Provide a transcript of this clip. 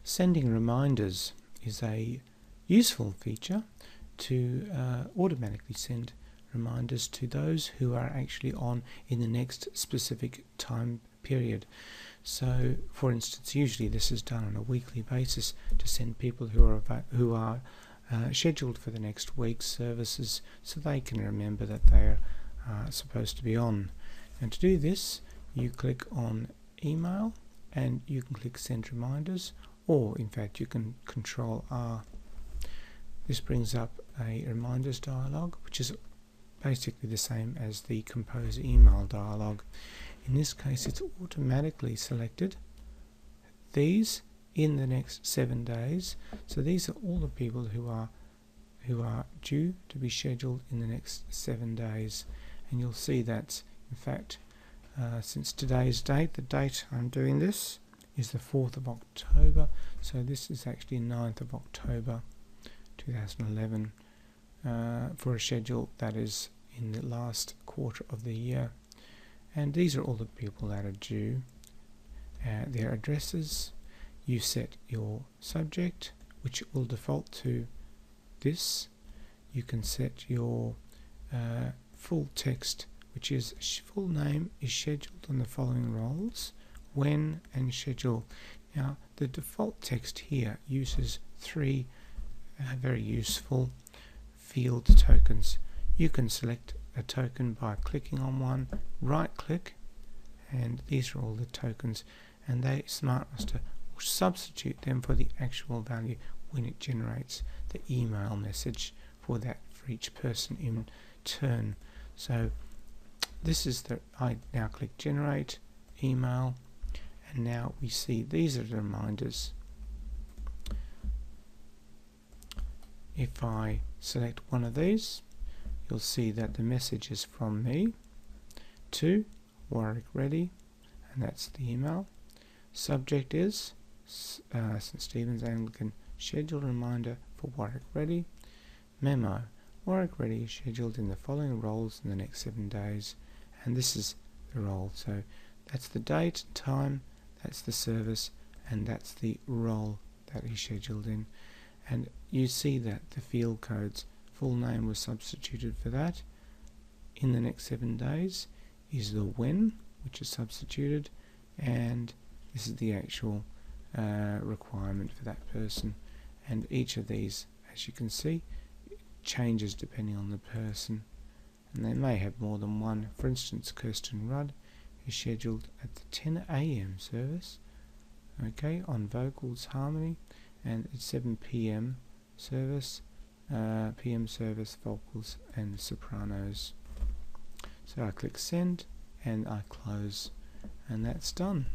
Sending reminders is a useful feature to automatically send reminders to those who are actually on in the next specific time period. So, for instance, usually this is done on a weekly basis to send people who are scheduled for the next week's services, so they can remember that they are supposed to be on. And to do this, you click on email and you can click send reminders, or in fact you can control R. This brings up a reminders dialog, which is basically the same as the compose email dialog. In this case, it's automatically selected these in the next 7 days. So these are all the people who are due to be scheduled in the next 7 days, and you'll see that in fact since today's date, the date I'm doing this is the 4th of October, so this is actually 9th of October 2011 for a schedule that is in the last quarter of the year. And these are all the people that are due, their addresses. You set your subject, which will default to this. You can set your full text, which is full name is scheduled on the following roles, when and schedule. Now the default text here uses three very useful field tokens. You can select a token by clicking on one, right click, and these are all the tokens, and Smartroster will substitute them for the actual value when it generates the email message for each person in turn. So this is I now click generate email, and now we see these are the reminders. If I select one of these, you'll see that the message is from me to Warwick Ready, and that's the email. Subject is St. Stephen's Anglican scheduled reminder for Warwick Ready. Memo: Warwick Ready is scheduled in the following roles in the next 7 days, and this is the role. So that's the date, time, that's the service, and that's the role that he's scheduled in. And you see that the field codes, full name was substituted for that. In the next 7 days is the when, which is substituted, and this is the actual requirement for that person. And each of these, as you can see, changes depending on the person, and they may have more than one. For instance, Kirsten Rudd is scheduled at the 10 AM service, okay, on vocals harmony, and at 7 PM service, PM service vocals and sopranos. So I click send and I close, and that's done.